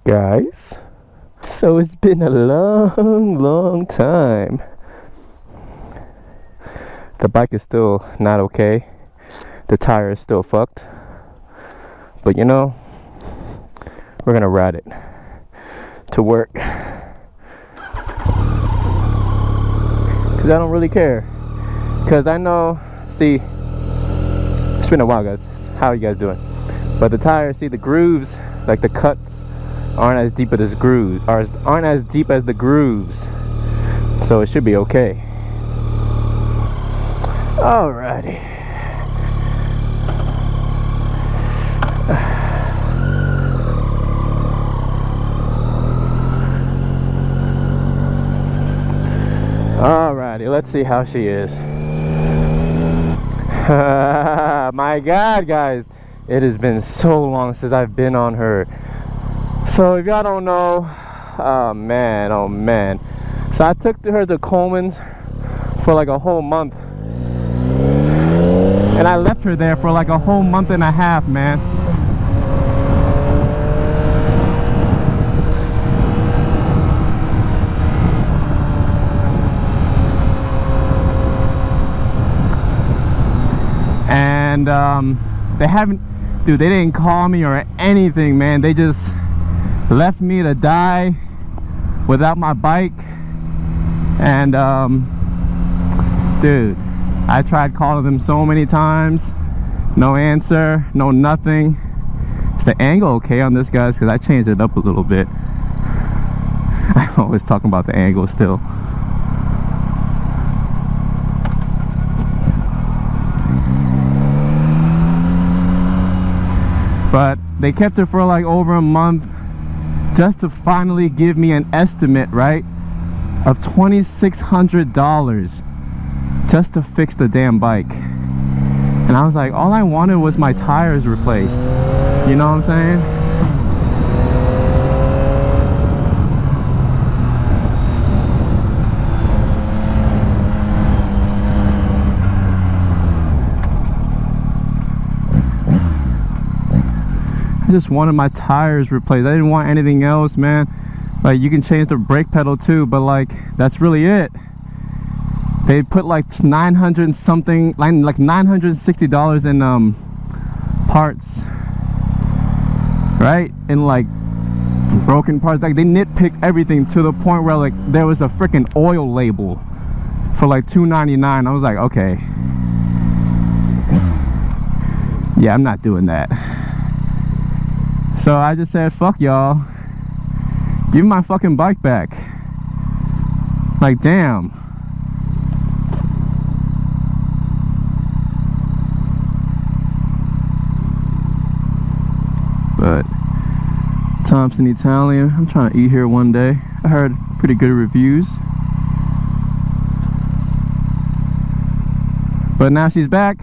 Guys, so it's been a long time. The bike is still not okay. The tire is still fucked. But you know, we're gonna ride it to work. Cause I don't really care. Cause I know, see, it's been a while guys. How are you guys doing? But the tire, see the grooves, like the cuts aren't as deep as grooves, aren't as deep as the grooves. So it should be okay. Alrighty. Alrighty, let's see how she is. My God, guys, it has been so long since I've been on her. So if y'all don't know, oh man, so I took her to Coleman's for like a whole month, and I left her there for like a whole month and a half, man. And they haven't, dude, they didn't call me or anything, man. They just left me to die without my bike. And dude, I tried calling them so many times, no answer, no nothing. Is the angle okay on this, guys? Because I changed it up a little bit. I'm always talking about the angle still. But they kept her for like over a month just to finally give me an estimate, right, of $2,600 just to fix the damn bike. And I was like, all I wanted was my tires replaced. You know what I'm saying? I just wanted my tires replaced. I didn't want anything else, man. Like, you can change the brake pedal too, but like, that's really it. They put like 900 something, like $960 in parts, right? In like broken parts. Like, they nitpicked everything to the point where like there was a freaking oil label for like $2.99. I was like, okay, yeah, I'm not doing that. So I just said, fuck y'all, give me my fucking bike back. Like, damn. But Thompson Italian, I'm trying to eat here one day. I heard pretty good reviews. But now she's back.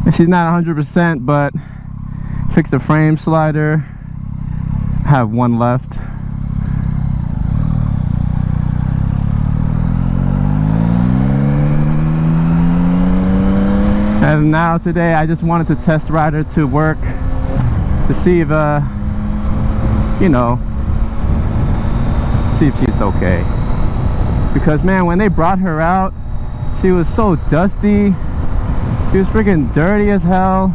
And she's not 100%, but fixed the frame slider. I have one left. And now today I just wanted to test ride her to work to see if you know, see if she's okay. Because man, when they brought her out, she was so dusty. She was freaking dirty as hell.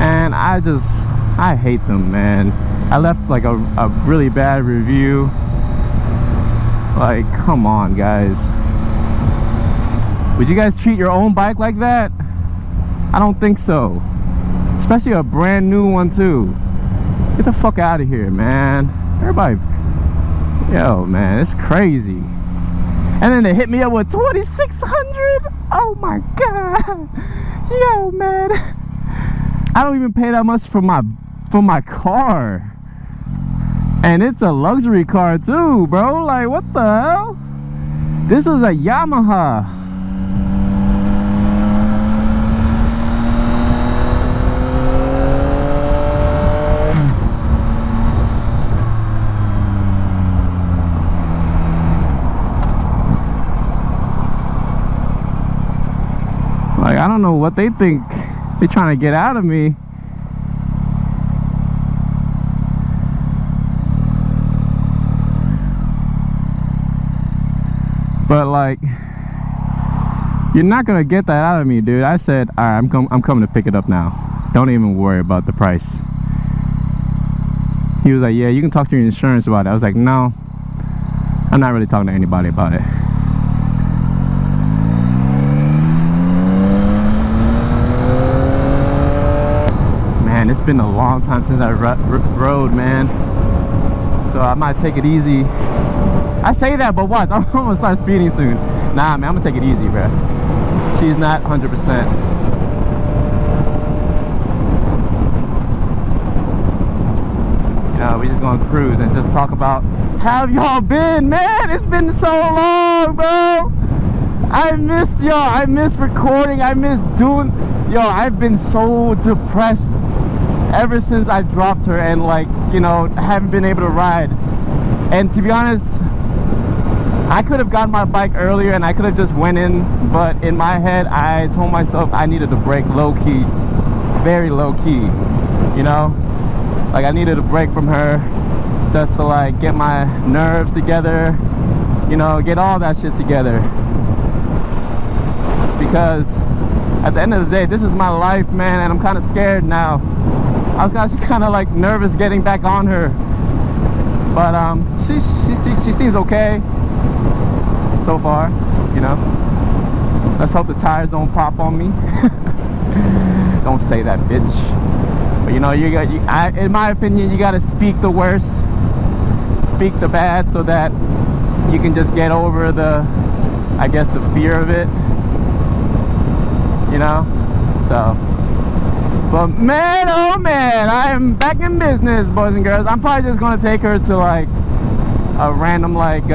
And I hate them, man. I left like a really bad review. Like, come on, guys. Would you guys treat your own bike like that? I don't think so. Especially a brand new one too. Get the fuck out of here, man. Everybody, yo, man, it's crazy. And then they hit me up with $2,600. Oh my God. Yo, man. I don't even pay that much for my car, and it's a luxury car too, bro. Like, what the hell? This is a Yamaha. Like, I don't know what they think they're trying to get out of me. But like, you're not gonna get that out of me, dude. I said, all right, I'm coming to pick it up now. Don't even worry about the price. He was like, yeah, you can talk to your insurance about it. I was like, no, I'm not really talking to anybody about it. Man, it's been a long time since I rode, man. So I might take it easy. I say that, but watch, I'm gonna start speeding soon. Nah, man, I'm gonna take it easy, bro. She's not 100%. You know, we just gonna cruise and just talk about how have y'all been, man? It's been so long, bro. I missed y'all. I miss recording. I miss doing. Yo, I've been so depressed ever since I dropped her and, like, you know, haven't been able to ride. And to be honest, I could have gotten my bike earlier and I could have just went in, but in my head I told myself I needed to break low key, very low key, you know, like I needed a break from her just to like get my nerves together, you know, get all that shit together, because at the end of the day this is my life, man, and I'm kind of scared now. I was actually kind of like nervous getting back on her, but she seems okay so far, you know. Let's hope the tires don't pop on me. Don't say that, bitch. But you know, in my opinion, you gotta speak the worst, speak the bad, so that you can just get over the, I guess, the fear of it, you know. So, but man, oh man, I am back in business, boys and girls. I'm probably just gonna take her to like a random like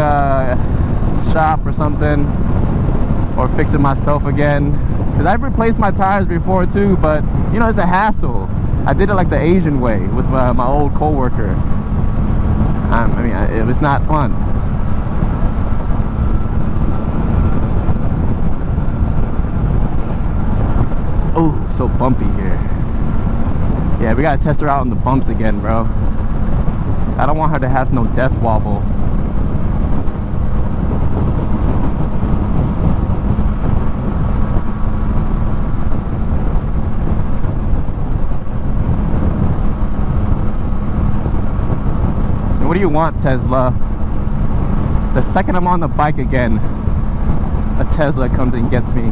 shop or something, or fix it myself again, because I've replaced my tires before too, but you know, it's a hassle. I did it like the Asian way with my old co-worker. I mean, it was not fun. Oh, so bumpy here. Yeah, we gotta test her out on the bumps again, bro. I don't want her to have no death wobble. What do you want, Tesla? The second I'm on the bike again, a Tesla comes and gets me.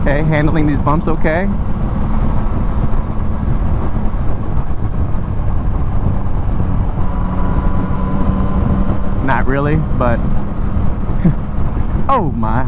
Okay, handling these bumps okay? Not really, but oh my.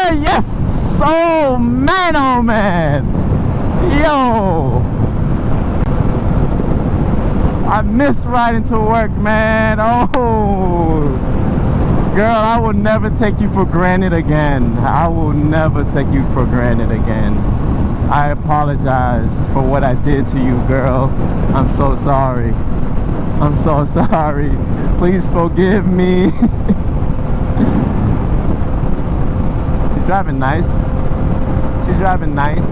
Yes! Oh man, oh man! Yo! I miss riding to work, man. Oh! Girl, I will never take you for granted again. I will never take you for granted again. I apologize for what I did to you, girl. I'm so sorry. I'm so sorry. Please forgive me. Driving nice. She's driving nice.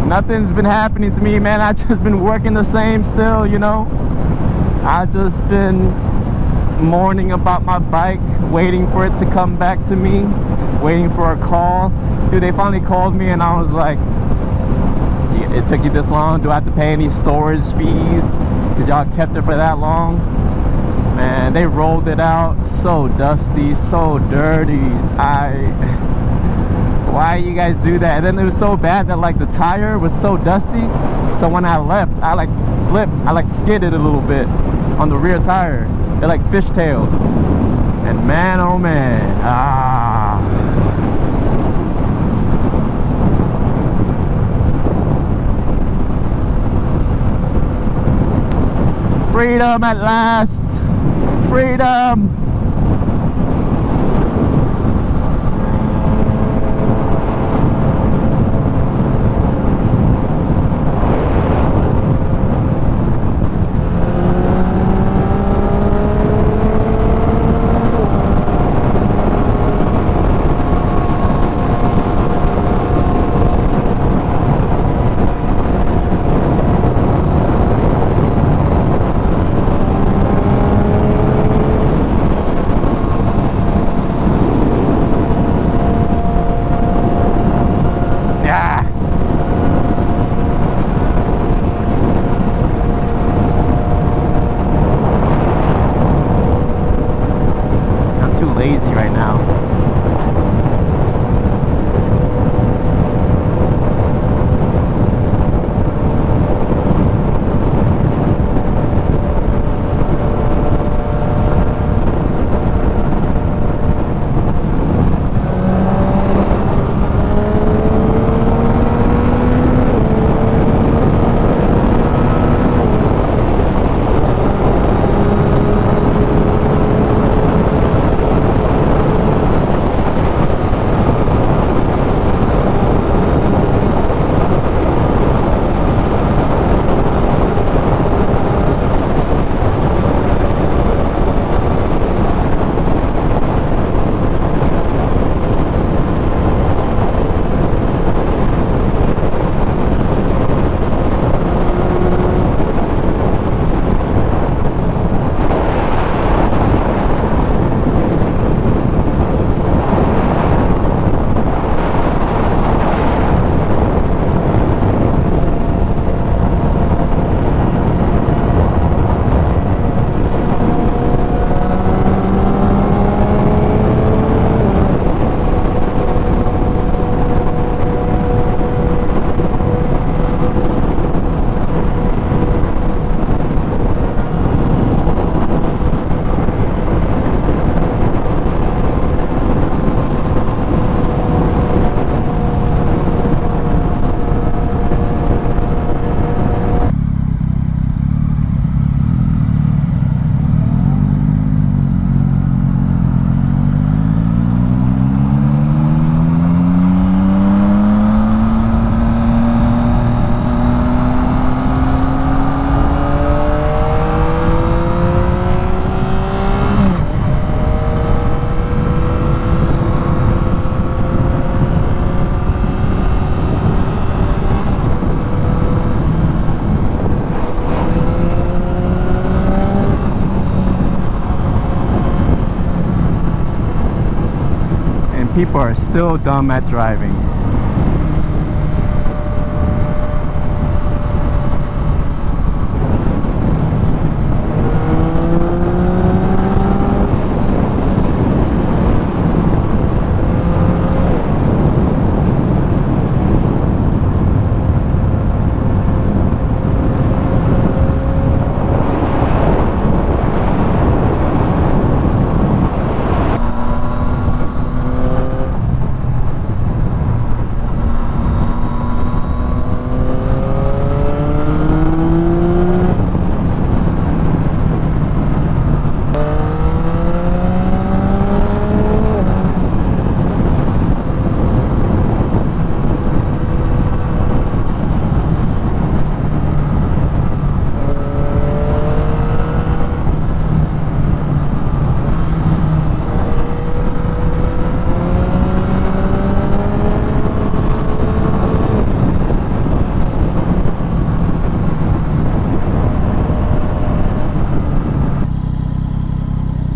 Nothing's been happening to me, man. I've just been working the same still, you know. I've just been mourning about my bike, waiting for it to come back to me, waiting for a call. Dude, they finally called me and I was like, it took you this long? Do I have to pay any storage fees? Because y'all kept it for that long? Man, they rolled it out so dusty, so dirty. Why you guys do that? And then it was so bad that like the tire was so dusty, so when I left, I like slipped, I like skidded a little bit on the rear tire. It like fishtailed. And man, oh man, freedom at last. Freedom! Lazy right now. People are still dumb at driving.